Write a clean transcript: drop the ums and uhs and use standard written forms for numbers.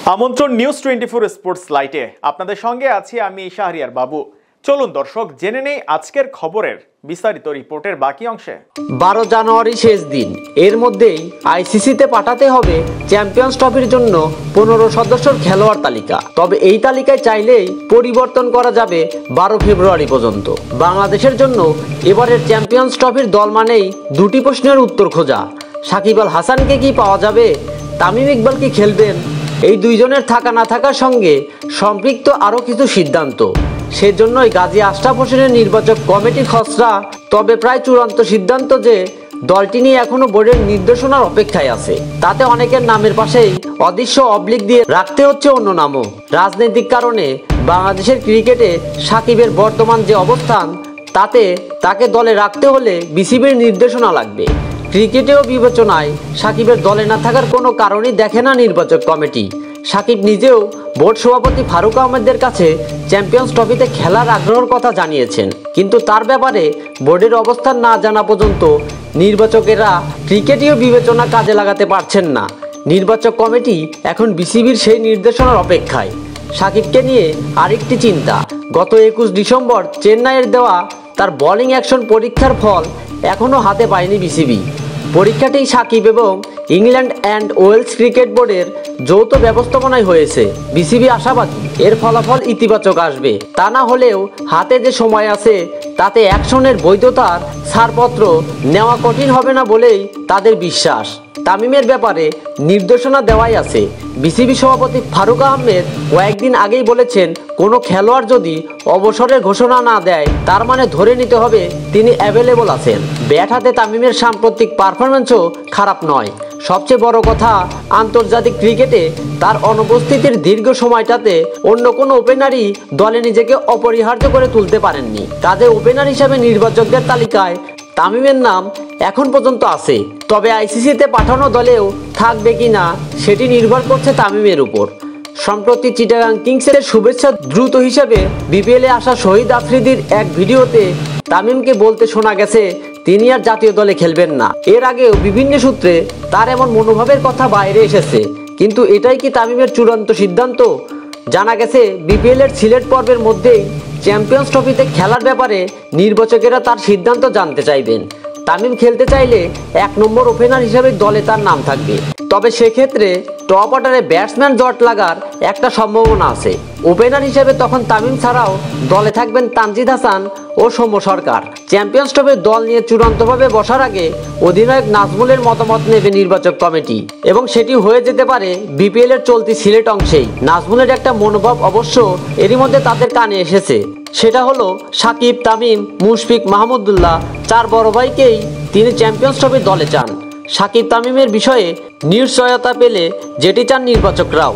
আমন্ত্রণ news 24 sports লাইটে আপনাদের সঙ্গে আছি আমি শাহরিয়ার বাবু। চলুন দর্শক জেনে নেই আজকের খবরের বিস্তারিত রিপোর্টের বাকি অংশে। 12 জানুয়ারি শেষ দিন, এর মধ্যেই আইসিসিতে পাঠাতে হবে চ্যাম্পিয়ন্স ট্রফির জন্য 15 সদস্যের খেলোয়াড় তালিকা। তবে এই তালিকায় চাইলেই পরিবর্তন করা যাবে 12 ফেব্রুয়ারি পর্যন্ত। বাংলাদেশের জন্য এবারের চ্যাম্পিয়ন্স ট্রফির দল মানেই দুটি প্রশ্নের উত্তর খোঁজা। সাকিব আল হাসানকে কি পাওয়া যাবে, তামিম ইকবাল কি খেলবেন? এই দুইজনের থাকা না থাকার সঙ্গে সম্পৃক্ত আরও কিছু সিদ্ধান্ত। সেজন্যই গাজী আশরাফ হোসেনের নির্বাচক কমিটির খসড়া। তবে প্রায় চূড়ান্ত সিদ্ধান্ত যে দলটি নিয়ে এখনো বোর্ডের নির্দেশনার অপেক্ষায় আছে। তাতে অনেকের নামের পাশেই অদৃশ্য অবলিক দিয়ে রাখতে হচ্ছে অন্য নামও। রাজনৈতিক কারণে বাংলাদেশের ক্রিকেটে সাকিবের বর্তমান যে অবস্থান, তাতে তাকে দলে রাখতে হলে বিসিবির নির্দেশনা লাগবে। ক্রিকেটেও বিবেচনায় সাকিবের দলে না থাকার কোনো কারণই দেখে না নির্বাচক কমিটি। সাকিব নিজেও বোর্ড সভাপতি ফারুক আহমেদের কাছে চ্যাম্পিয়ন্স ট্রফিতে খেলার আগ্রহের কথা জানিয়েছেন, কিন্তু তার ব্যাপারে বোর্ডের অবস্থান না জানা পর্যন্ত নির্বাচকেরা ক্রিকেটীয় বিবেচনা কাজে লাগাতে পারছেন না। নির্বাচক কমিটি এখন বিসিবির সেই নির্দেশনার অপেক্ষায়। সাকিবকে নিয়ে আরেকটি চিন্তা, গত 21 ডিসেম্বর চেন্নাইয়ের দেওয়া তার বোলিং অ্যাকশন পরীক্ষার ফল এখনও হাতে পায়নি বিসিবি। পরীক্ষাটি সাকিব এবং ইংল্যান্ড অ্যান্ড ওয়েলস ক্রিকেট বোর্ডের যৌথ ব্যবস্থাপনায় হয়েছে। বিসিবি আশাবাদী এর ফলাফল ইতিবাচক আসবে। তা না হলেও হাতে যে সময় আছে, তাতে অ্যাকশনের বৈধতার ছাড়পত্র নেওয়া কঠিন হবে না বলেই তাদের বিশ্বাস। তামিমের ব্যাপারে নির্দেশনা দেওয়াই আছে। বিসিবি সভাপতি ফারুক আহমেদ কয়েকদিন আগেই বলেছেন, কোনো খেলোয়াড় যদি অবসরের ঘোষণা না দেয়, তার মানে ধরে নিতে হবে তিনি অ্যাভেলেবল আছেন। ব্যাট হাতে তামিমের সাম্প্রতিক পারফরম্যান্সও খারাপ নয়। সবচেয়ে বড় কথা, আন্তর্জাতিক ক্রিকেটে তার অনুপস্থিতির দীর্ঘ সময়টাতে অন্য কোনো ওপেনারই দলে নিজেকে অপরিহার্য করে তুলতে পারেননি। কাজে ওপেনার হিসাবে নির্বাচকদের তালিকায় তামিমের নাম এখন পর্যন্ত আছে। তবে আইসিসিতে পাঠানো দলেও থাকবে কিনা সেটি নির্ভর করছে তামিমের উপর। সম্প্রতি চিটাগাং কিংসের শুভেচ্ছা দ্রুত হিসাবে বিপিএলে আসা শহীদ আফ্রিদির এক ভিডিওতে তামিমকে বলতে শোনা গেছে তিনি আর জাতীয় দলে খেলবেন না। এর আগেও বিভিন্ন সূত্রে তার এমন মনোভাবের কথা বাইরে এসেছে, কিন্তু এটাই কি তামিমের চূড়ান্ত সিদ্ধান্ত? জানা গেছে বিপিএলের সিলেট পর্বের মধ্যেই চ্যাম্পিয়ন্স ট্রফিতে খেলার ব্যাপারে নির্বাচকেরা তার সিদ্ধান্ত জানতে চাইবেন। তামিম খেলতে চাইলে 1 নম্বর ওপেনার হিসেবে দলে তার নাম থাকবে। তবে সেক্ষেত্রে টপ অর্ডারে ব্যাটসম্যান জট লাগার একটা সম্ভাবনা আছে। ওপেনার হিসেবে তখন তামিম ছাড়াও দলে থাকবেন তানজিদ হাসান ও সৌম্য সরকার। চ্যাম্পিয়ন্স ট্রফির দল নিয়ে চূড়ান্তভাবে বসার আগে অধিনায়ক নাজমুলের মতামত নেবে নির্বাচক কমিটি, এবং সেটি হয়ে যেতে পারে বিপিএল এর চলতি সিলেট অংশেই। নাজমুলের একটা মনোভাব অবশ্য এরই মধ্যে তাদের কানে এসেছে। সেটা হলো সাকিব, তামিম, মুশফিক, মাহমুদুল্লাহ 4 বড় ভাইকেই তিনি চ্যাম্পিয়ন্স ট্রফির দলে চান। সাকিব তামিমের বিষয়ে নিশ্চয়তা পেলে যেটি চান নির্বাচকরাও।